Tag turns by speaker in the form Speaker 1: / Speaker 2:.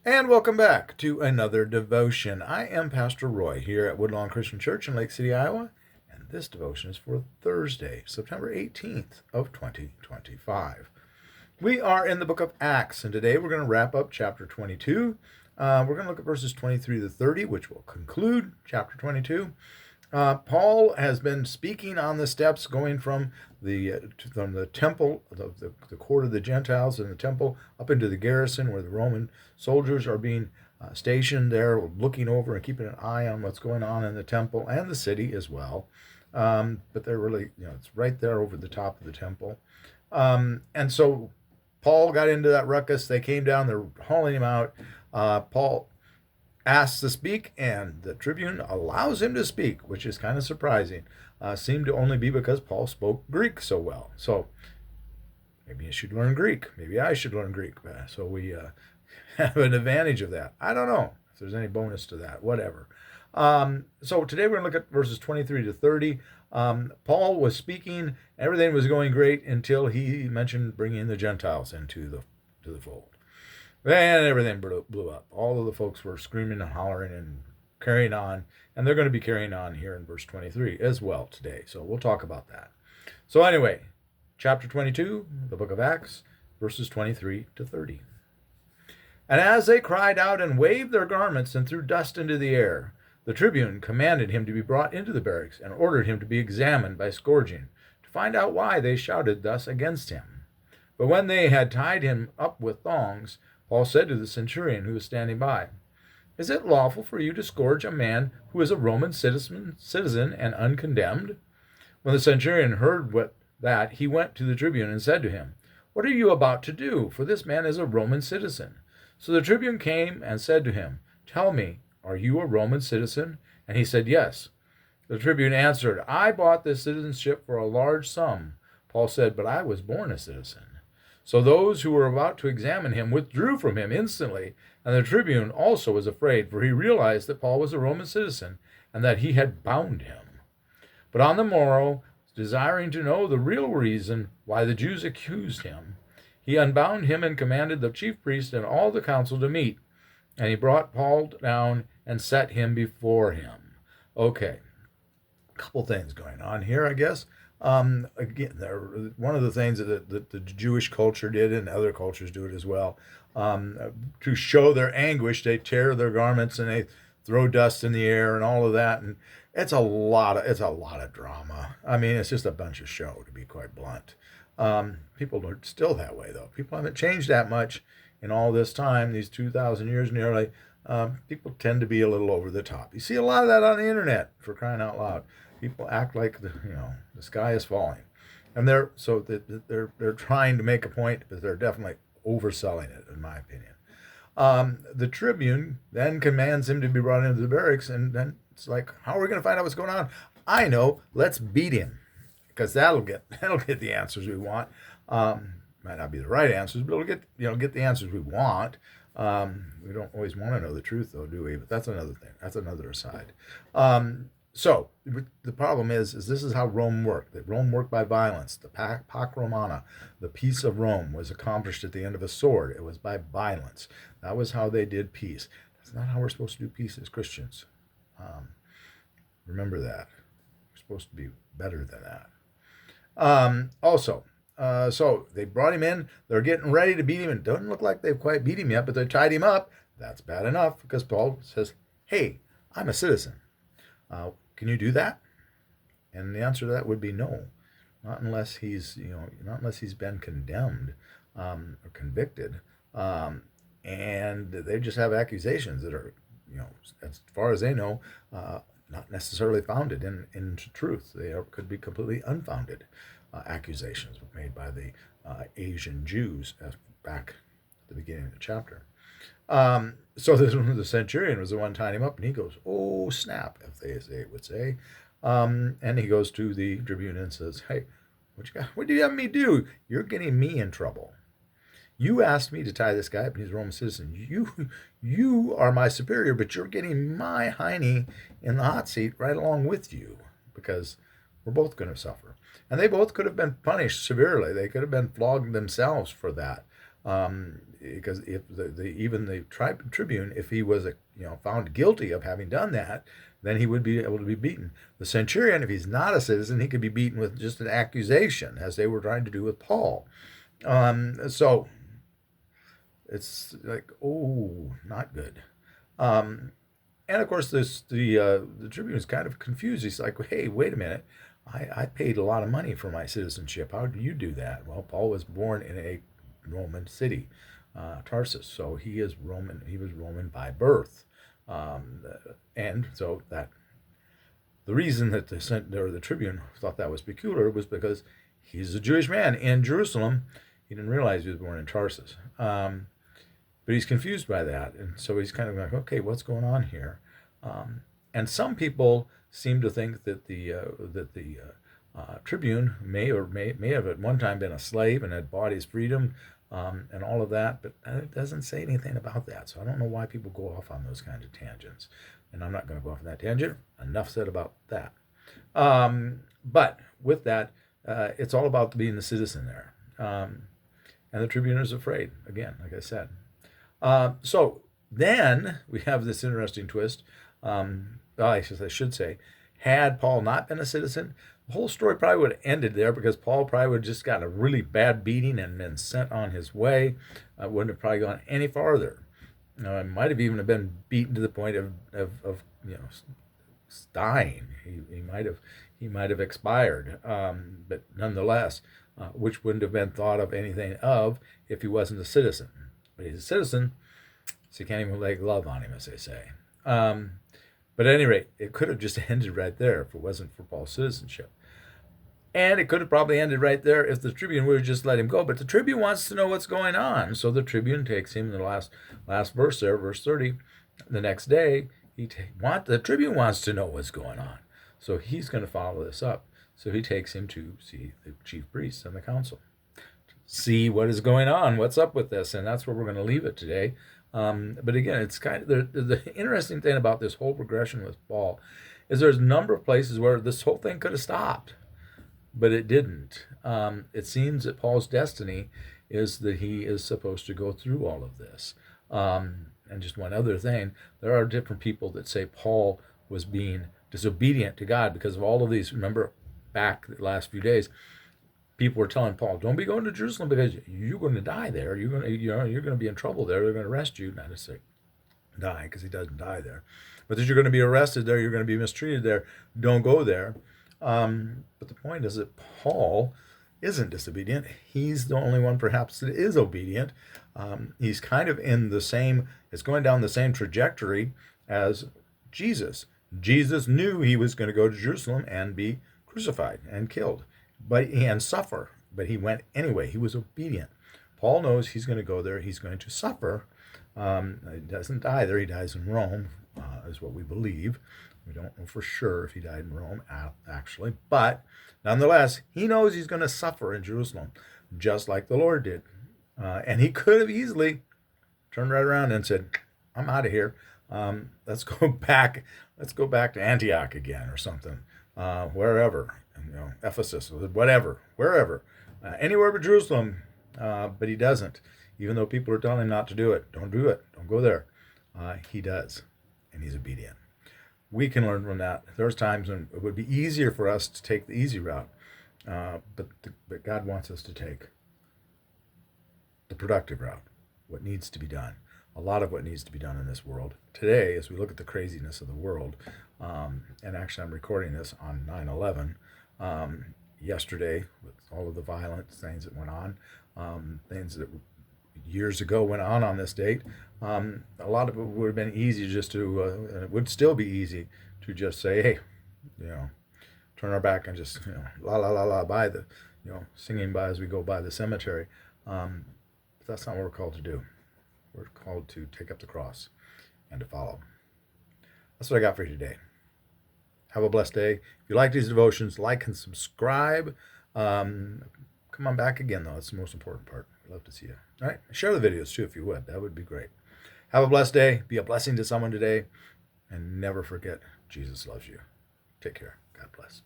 Speaker 1: And welcome back to another devotion. I am Pastor Roy here at Woodlawn Christian Church in Lake City, Iowa, and this devotion is for Thursday, September 18th of 2025. We are in the book of Acts, and today we're going to wrap up chapter 22. We're going to look at verses 23 to 30, which will conclude chapter 22. Paul has been speaking on the steps going from the temple, the court of the Gentiles and the temple, up into the garrison where the Roman soldiers are being stationed there, looking over and keeping an eye on what's going on in the temple and the city as well. But they're really, it's right there over the top of the temple. And so Paul got into that ruckus. They came down, they're hauling him out. Paul asks to speak, and the tribune allows him to speak, which is kind of surprising. Seemed to only be because Paul spoke Greek so well. So maybe you should learn Greek. Maybe I should learn Greek. So we have an advantage of that. I don't know if there's any bonus to that. Whatever. So today we're going to look at verses 23 to 30. Paul was speaking. Everything was going great until he mentioned bringing the Gentiles into the fold. Then everything blew up. All of the folks were screaming and hollering and carrying on. And they're going to be carrying on here in verse 23 as well today. So we'll talk about that. So anyway, chapter 22, the book of Acts, verses 23 to 30. And as they cried out and waved their garments and threw dust into the air, the tribune commanded him to be brought into the barracks and ordered him to be examined by scourging, to find out why they shouted thus against him. But when they had tied him up with thongs, Paul said to the centurion who was standing by, "Is it lawful for you to scourge a man who is a Roman citizen and uncondemned?" When the centurion heard that, he went to the tribune and said to him, "What are you about to do? For this man is a Roman citizen." So the tribune came and said to him, "Tell me, are you a Roman citizen?" And he said, "Yes." The tribune answered, "I bought this citizenship for a large sum." Paul said, "But I was born a citizen." So those who were about to examine him withdrew from him instantly, and the tribune also was afraid, for he realized that Paul was a Roman citizen and that he had bound him. But on the morrow, desiring to know the real reason why the Jews accused him, he unbound him and commanded the chief priest and all the council to meet. And he brought Paul down and set him before him. Okay, a couple things going on here, I guess. Again, one of the things that the Jewish culture did, and other cultures do it as well, to show their anguish, they tear their garments and they throw dust in the air and all of that, and it's a lot of drama. I mean, it's just a bunch of show, to be quite blunt. People are still that way, though. People haven't changed that much in all this time, these 2,000 years nearly. People tend to be a little over the top. You see a lot of that on the internet, for crying out loud. People act like the sky is falling, and they're trying to make a point, but they're definitely overselling it, in my opinion. The tribune then commands him to be brought into the barracks, and then it's like, how are we going to find out what's going on? I know. Let's beat him, because that'll get the answers we want. Might not be the right answers, but it'll get the answers we want. We don't always want to know the truth, though, do we? But that's another thing. That's another aside. So the problem is this is how Rome worked. That Rome worked by violence. The Pax Romana, the peace of Rome, was accomplished at the end of a sword. It was by violence. That was how they did peace. That's not how we're supposed to do peace as Christians. Remember that. We're supposed to be better than that. So they brought him in. They're getting ready to beat him. It doesn't look like they've quite beat him yet, but they tied him up. That's bad enough, because Paul says, "Hey, I'm a citizen. Can you do that?" And the answer to that would be no, not unless he's been condemned or convicted, and they just have accusations that are, as far as they know, not necessarily founded in truth. Could be completely unfounded accusations made by the Asian Jews back at the beginning of the chapter. So the centurion was the one tying him up, and he goes, "Oh, snap," if they would say. And he goes to the tribune and says, "Hey, what do you have me do? You're getting me in trouble. You asked me to tie this guy up, and he's a Roman citizen. You are my superior, but you're getting my hiney in the hot seat right along with you, because we're both going to suffer." And they both could have been punished severely. They could have been flogged themselves for that. Because if even the tribune, if he was found guilty of having done that, then he would be able to be beaten. The centurion, if he's not a citizen, he could be beaten with just an accusation, as they were trying to do with Paul. So it's like, oh, not good. And of course, the tribune is kind of confused. He's like, hey, wait a minute. I paid a lot of money for my citizenship. How do you do that? Well, Paul was born in a Roman city, Tarsus, so he is Roman. He was Roman by birth, and so that the reason that the tribune thought that was peculiar was because he's a Jewish man in Jerusalem. He didn't realize he was born in Tarsus. But he's confused by that, and so he's kind of like, okay, what's going on here? And some people seem to think that the tribune may have at one time been a slave and had bought his freedom, and all of that, but it doesn't say anything about that. So I don't know why people go off on those kinds of tangents, and I'm not going to go off on that tangent. Enough said about that. But with that, it's all about being the citizen there, and the tribune is afraid. Again, like I said. So then we have this interesting twist. I should say, had Paul not been a citizen, the whole story probably would have ended there, because Paul probably would have just gotten a really bad beating and been sent on his way. Wouldn't have probably gone any farther. It might have even been beaten to the point of dying. He might have expired. But nonetheless, which wouldn't have been thought of anything of if he wasn't a citizen. But he's a citizen, so you can't even lay glove on him, as they say. But at any rate, it could have just ended right there if it wasn't for Paul's citizenship. And it could have probably ended right there if the tribune would have just let him go. But the tribune wants to know what's going on. So the tribune takes him in the last verse there, verse 30. The next day, the tribune wants to know what's going on. So he's going to follow this up. So he takes him to see the chief priests and the council. See what is going on, what's up with this, and that's where we're going to leave it today. But again, it's kind of the interesting thing about this whole progression with Paul is there's a number of places where this whole thing could have stopped, but it didn't. It seems that Paul's destiny is that he is supposed to go through all of this. And just one other thing, there are different people that say Paul was being disobedient to God because of all of these. Remember, back the last few days, people were telling Paul, "Don't be going to Jerusalem because you're going to die there. You're going to be in trouble there. They're going to arrest you." Not necessarily die, because he doesn't die there, but that you're going to be arrested there. You're going to be mistreated there. Don't go there. But the point is that Paul isn't disobedient. He's the only one, perhaps, that is obedient. He's kind of in the same. It's going down the same trajectory as Jesus. Jesus knew he was going to go to Jerusalem and be crucified and killed, and suffer, but he went anyway. He was obedient. Paul knows he's going to go there. He's going to suffer. He doesn't die there. He dies in Rome, is what we believe. We don't know for sure if he died in Rome, actually. But nonetheless, he knows he's going to suffer in Jerusalem, just like the Lord did. And he could have easily turned right around and said, "I'm out of here. Let's go back. Let's go back to Antioch again or something, wherever." Ephesus, whatever, wherever, anywhere but Jerusalem. But he doesn't, even though people are telling him not to do it. Don't do it. Don't go there. He does, and he's obedient. We can learn from that. There's times when it would be easier for us to take the easy route, but God wants us to take the productive route, what needs to be done. A lot of what needs to be done in this world today, as we look at the craziness of the world, and actually I'm recording this on 9/11, yesterday, with all of the violent things that went on, things that years ago went on this date. A lot of it would have been easy just to, and it would still be easy to just say, hey, turn our back and just, la la la la, by the, singing by as we go by the cemetery. But that's not what we're called to do. We're called to take up the cross and to follow. That's what I got for you today. Have a blessed day. If you like these devotions, like and subscribe. Come on back again, though. That's the most important part. I'd love to see you. All right. Share the videos, too, if you would. That would be great. Have a blessed day. Be a blessing to someone today. And never forget, Jesus loves you. Take care. God bless.